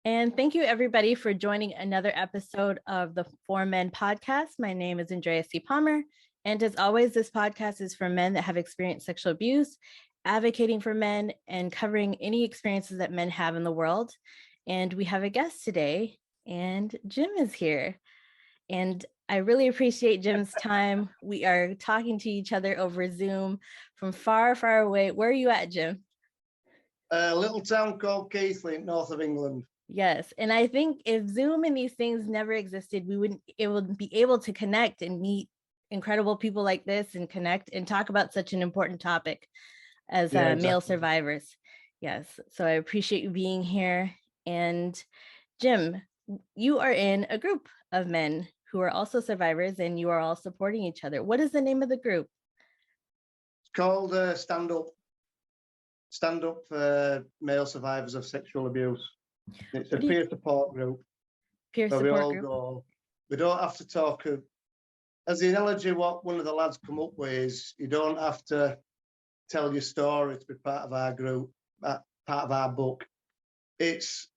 And thank you, everybody, for joining another episode of the For Men podcast. My name is Andrea C. Palmer. And as always, this podcast is for men that have experienced sexual abuse, advocating for men, and covering any experiences that men have in the world. And we have a guest today, and Jim is here. And I really appreciate Jim's time. We are talking to each other over Zoom from far, far away. Where are you at, Jim? A little town called Keighley, north of England. Yes. And I think if Zoom and these things never existed, we wouldn't be able to connect and meet incredible people like this and connect and talk about such an important topic as male survivors. Yes. So I appreciate you being here. And Jim, you are in a group of men who are also survivors and you are all supporting each other. What is the name of the group? It's called Stand Up for Male Survivors of Sexual Abuse. It's a peer support group. Peer support group. Go. We don't have to talk. As the analogy, what one of the lads come up with is, you don't have to tell your story to be part of our group, part of our book. It's,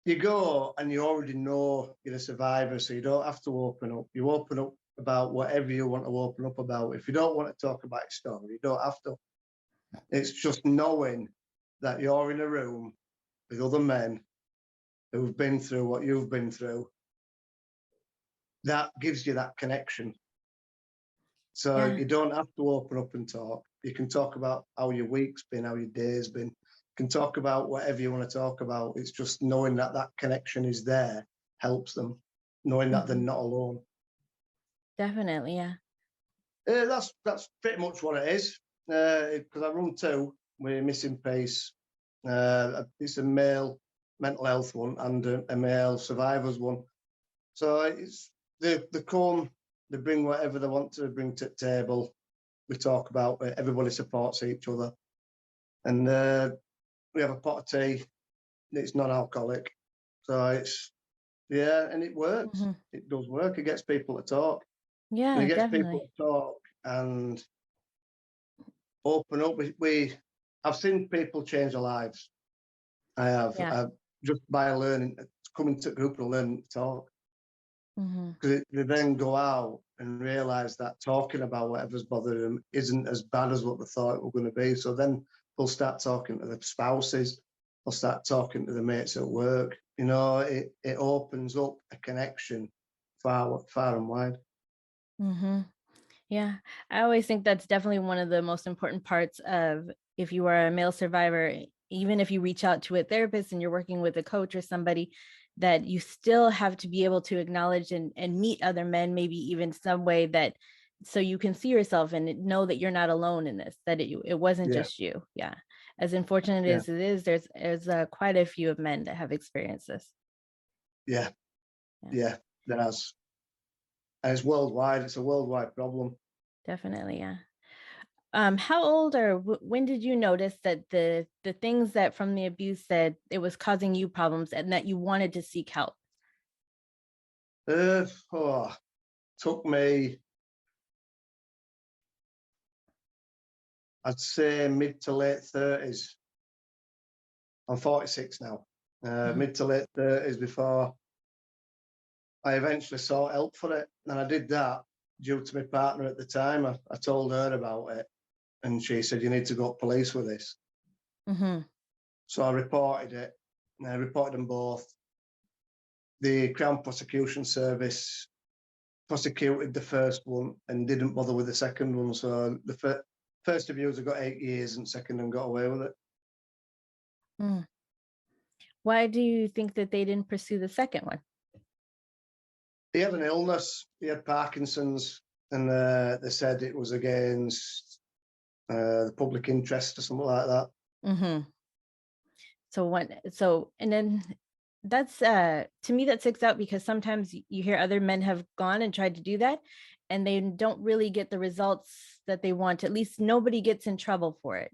you go and you already know you're a survivor, so you don't have to open up. You open up about whatever you want to open up about. If you don't want to talk about your story, you don't have to. It's just knowing that you're in a room with other men who've been through what you've been through. That gives you that connection. So you don't have to open up and talk. You can talk about how your week's been, how your day's been. You can talk about whatever you want to talk about. It's just knowing that that connection is there helps them, knowing that they're not alone. Definitely, yeah. That's pretty much what it is. Because I run two. We're Missing Peace. It's a male mental health one and a male survivors one. So it's they come, they bring whatever they want to bring to the table. We talk about it. Everybody supports each other, and we have a pot of tea. It's non-alcoholic, so it's and it works. It does work. It gets people to talk. Yeah, and it gets definitely. people to talk and open up. I've seen people change their lives. I have, just by learning, coming to a group and learning to talk. Because they then go out and realise that talking about whatever's bothering them isn't as bad as what they thought it was going to be. So then they'll start talking to their spouses, they'll start talking to the mates at work. You know, it opens up a connection far and wide. Yeah, I always think that's definitely one of the most important parts of, if you are a male survivor, even if you reach out to a therapist and you're working with a coach or somebody, that you still have to be able to acknowledge and meet other men, maybe even some way that, so you can see yourself and know that you're not alone in this, that it wasn't just you. Yeah. As unfortunate as it is, there's quite a few of men that have experienced this. Yeah, there has. And it's worldwide. It's a worldwide problem. Definitely, yeah. How old or when did you notice that the things that from the abuse said it was causing you problems and that you wanted to seek help? Took me, I'd say, mid to late 30s. I'm 46 now. Mid to late 30s before I eventually sought help for it. And I did that due to my partner at the time. I told her about it and she said, you need to go to police with this. So I reported it. And I reported them both. The Crown Prosecution Service prosecuted the first one and didn't bother with the second one. So the first abuser got 8 years and second one got away with it. Why do you think that they didn't pursue the second one? He had an illness. He had Parkinson's, and they said it was against the public interest or something like that. And then that's to me that sticks out, because sometimes you hear other men have gone and tried to do that and they don't really get the results that they want. At least nobody gets in trouble for it.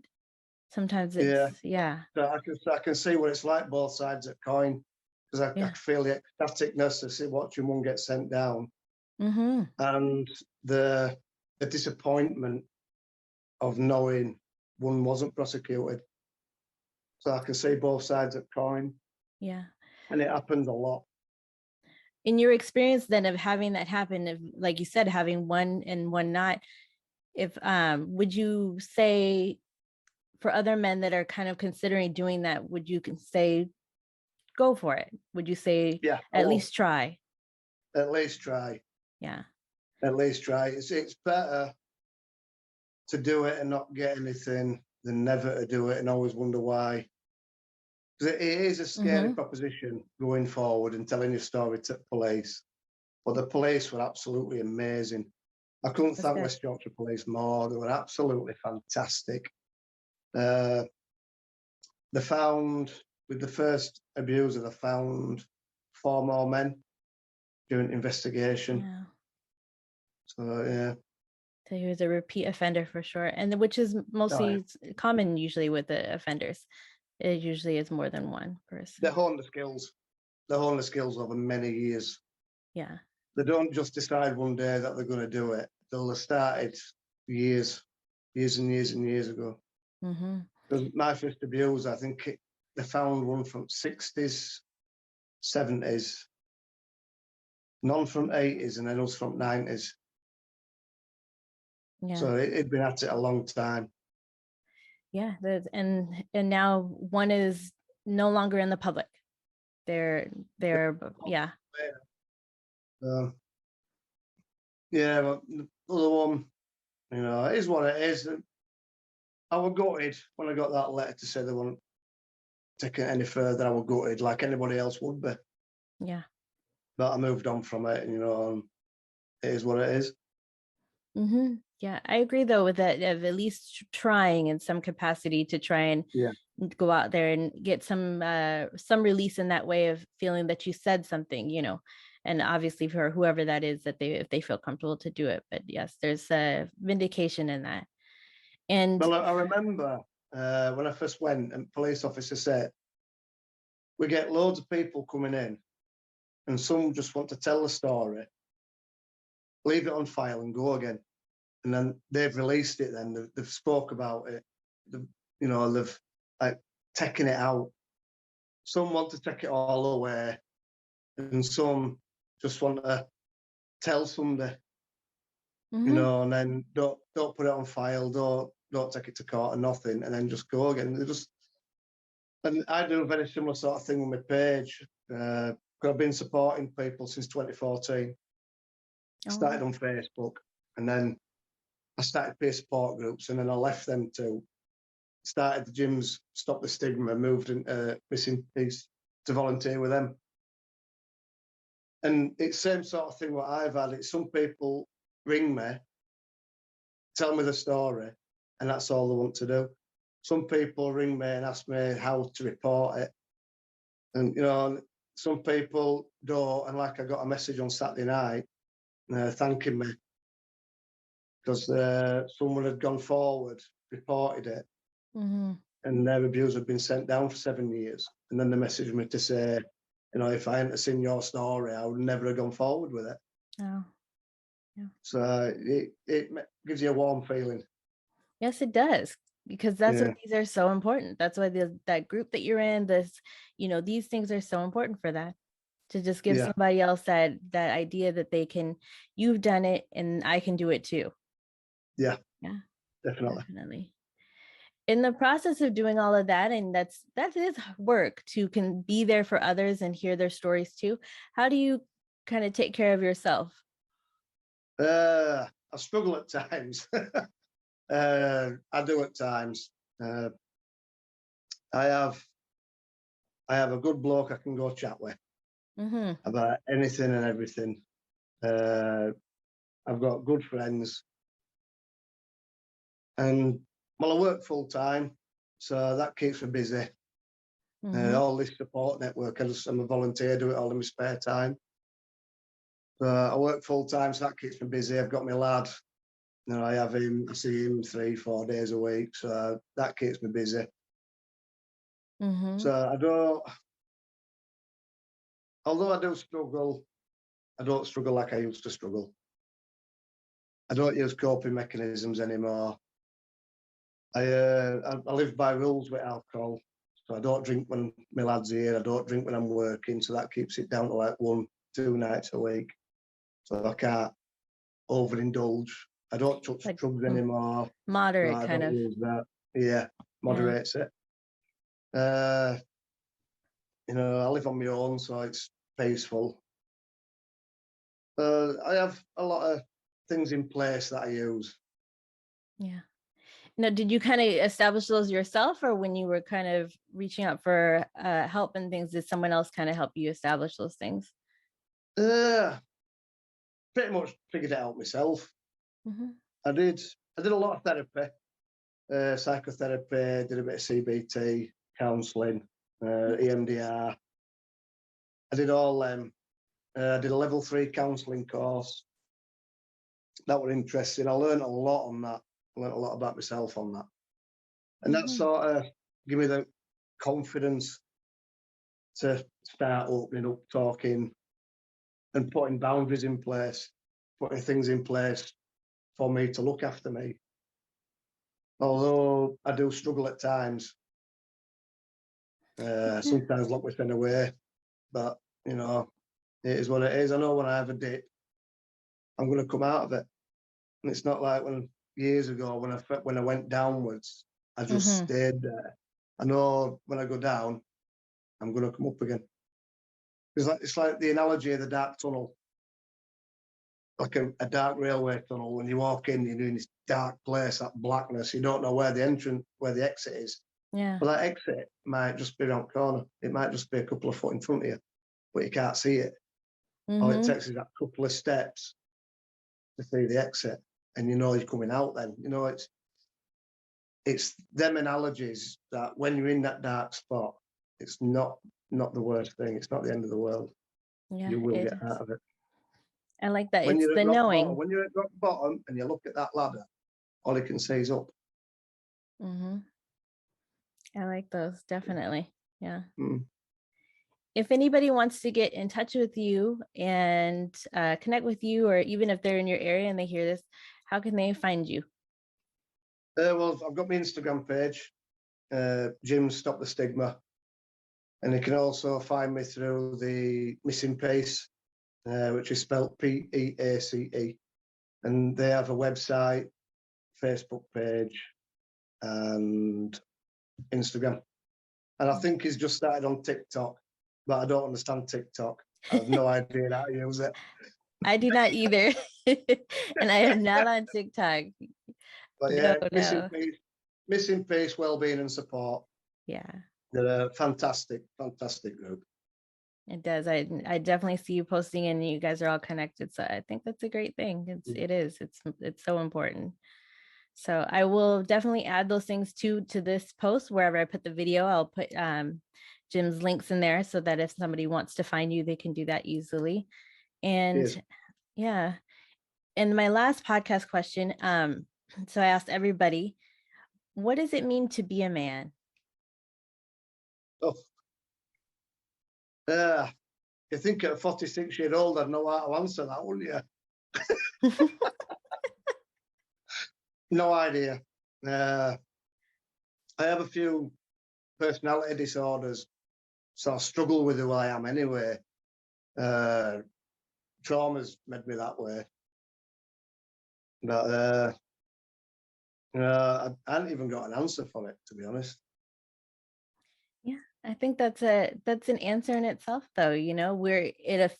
Sometimes it's So I can see what it's like, both sides of the coin, because I can feel the ecstaticness of watching one get sent down, and the disappointment of knowing one wasn't prosecuted. So I can see both sides of the coin. Yeah. And it happens a lot. In your experience then of having that happen, of, like you said, having one and one not, if would you say for other men that are kind of considering doing that, would you say go for it? Would you say Yeah, at least try? at least try. Yeah. At least try. It's better to do it and not get anything than never to do it and always wonder why. Because it is a scary proposition going forward and telling your story to police. But the police were absolutely amazing. I couldn't That's thank good. West Yorkshire Police more. They were absolutely fantastic. They found, with the first abuser, they found 4 more men during investigation. Yeah. So, yeah. So he was a repeat offender for sure. And which is mostly common usually with the offenders. It usually is more than one person. They hone the skills. They hone the skills over many years. Yeah. They don't just decide one day that they're going to do it. They'll have started years and years ago. Because my first abuse, I think they found one from 60s, 70s, none from 80s, and then us from 90s. Yeah. So it'd been at it a long time. Yeah. And now one is no longer in the public. They're yeah. Yeah, but the other one, you know, it is what it is. I was gutted when I got that letter to say they weren't taking it any further. I was gutted, like anybody else would be. Yeah. But I moved on from it, you know, and it is what it is. Yeah, I agree though with that, of at least trying in some capacity to try and go out there and get some release in that way of feeling that you said something, you know, and obviously for whoever that is, that if they feel comfortable to do it. But yes, there's a vindication in that. And well, I remember when I first went, and police officer said, "We get loads of people coming in, and some just want to tell the story, leave it on file, and go again." And then they've released it. Then they've spoke about it. You know, they've like taken it out. Some want to take it all away, and some just want to tell somebody, you know, and then don't put it on file, don't take it to court or nothing, and then just go again. They just, and I do a very similar sort of thing with my page. I've been supporting people since 2014. Started on Facebook, and then I started peer support groups, and then I left them too. Started the gyms, stopped the stigma, moved into Missing Peace to volunteer with them. And it's the same sort of thing what I've had. It's some people ring me, tell me the story, and that's all they want to do. Some people ring me and ask me how to report it. And, you know, some people don't. And like I got a message on Saturday night thanking me because someone had gone forward, reported it, and their abuse had been sent down for 7 years. And then they messaged me to say, you know, if I hadn't seen your story, I would never have gone forward with it. Oh, yeah. So it gives you a warm feeling. Yes, it does, because that's what these are so important. That's why that group that you're in, this, you know, these things are so important for that, to just give somebody else that idea that you've done it and I can do it too. Yeah, Definitely. In the process of doing all of that, and that is work to can be there for others and hear their stories too. How do you kind of take care of yourself? I struggle at times. I do at times. I have a good bloke I can go chat with about anything and everything. I've got good friends, and well, I work full time, so that keeps me busy. All this support network, I'm a volunteer, do it all in my spare time. I work full time, so that keeps me busy. I've got my lad. You know, I see him 3-4 days a week, so that keeps me busy. So although I do struggle, I don't struggle like I used to struggle. I don't use coping mechanisms anymore. I live by rules with alcohol, So I don't drink when my lad's here. I don't drink when I'm working. So that keeps it down to like 1-2 nights a week. So I can't overindulge. I don't touch Like, drugs anymore. moderate I kind don't of. use that. Yeah, moderates it. You know, I live on my own, so it's peaceful. I have a lot of things in place that I use. Yeah. Now, did you kind of establish those yourself, or when you were kind of reaching out for help and things, did someone else kind of help you establish those things? Pretty much figured it out myself. Mm-hmm. I did a lot of therapy, psychotherapy, did a bit of CBT, counselling, EMDR. I did all them. I did a level 3 counselling course. That was interesting. I learned a lot on that. I learned a lot about myself on that. And that sort of gave me the confidence to start opening up, talking, and putting boundaries in place, putting things in place for me to look after me. Although I do struggle at times, sometimes lock myself away, but you know, it is what it is. I know when I have a dip, I'm going to come out of it, and it's not like when years ago when I went downwards, I just stayed there. I know when I go down, I'm going to come up again. It's like the analogy of the dark tunnel, like a dark railway tunnel. When you walk in, you're in this dark place, that blackness. You don't know where the exit is. Yeah. But that exit might just be around the corner. It might just be a couple of foot in front of you, but you can't see it. All it takes is that couple of steps to see the exit, and you know you're coming out. Then you know it's them analogies that when you're in that dark spot, it's not the worst thing. It's not the end of the world. Yeah, You will get out of it. I like that. When It's you're the at rock knowing. bottom, when you're at rock bottom and you look at that ladder, all you can see is up. I like those, definitely. Yeah. Mm. If anybody wants to get in touch with you and connect with you, or even if they're in your area and they hear this, how can they find you? Well, I've got my Instagram page, Jim Stop the Stigma, and you can also find me through the Missing Pace, which is spelled PEACE, and they have a website, Facebook page, and Instagram. And I think he's just started on TikTok, but I don't understand TikTok. I have no idea how to use it. I do not either. And I am not on TikTok. But yeah, Missing Pace, Wellbeing and Support. Yeah. They're a fantastic group. It does. I definitely see you posting and you guys are all connected. So I think that's a great thing. It's so important. So I will definitely add those things to this post. Wherever I put the video, I'll put Jim's links in there so that if somebody wants to find you, they can do that easily. And yeah. And my last podcast question, so I asked everybody, what does it mean to be a man? Oh, you think at a 46-year-old I'd know how to answer that, wouldn't you? No idea. I have a few personality disorders, so I struggle with who I am anyway. Trauma's made me that way. But I hadn't even got an answer for it, to be honest. Yeah, I think that's an answer in itself, though. You know, we're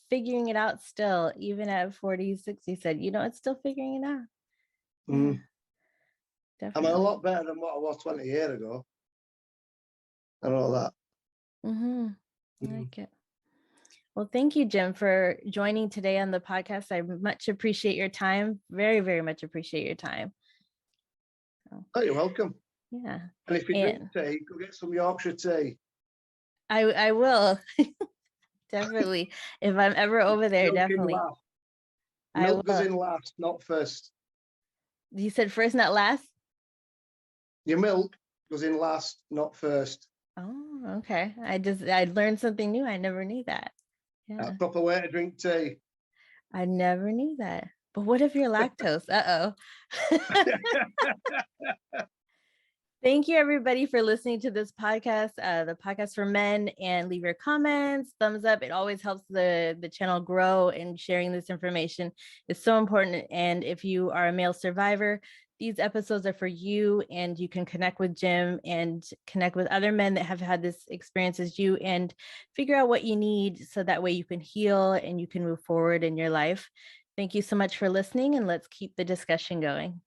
figuring it out still, even at 46. You said, it's still figuring it out. Yeah, definitely. I'm a lot better than what I was 20 years ago. I know that. I like it. Well, thank you, Jim, for joining today on the podcast. I much appreciate your time. Very, very much appreciate your time. Oh, you're welcome. Yeah. And if you drink tea, go get some Yorkshire tea. I will. Definitely. If I'm ever over there, definitely. Milk goes in last, not first. You said first, not last? Your milk goes in last, not first. Oh, okay. I learned something new. I never knew that. Yeah. That's a proper way to drink tea. I never knew that. But what if you're lactose? Uh-oh. Thank you, everybody, for listening to this podcast, the podcast for men, and leave your comments, thumbs up. It always helps the channel grow, and sharing this information is so important. And if you are a male survivor, these episodes are for you, and you can connect with Jim and connect with other men that have had this experience as you, and figure out what you need so that way you can heal and you can move forward in your life. Thank you so much for listening, and let's keep the discussion going.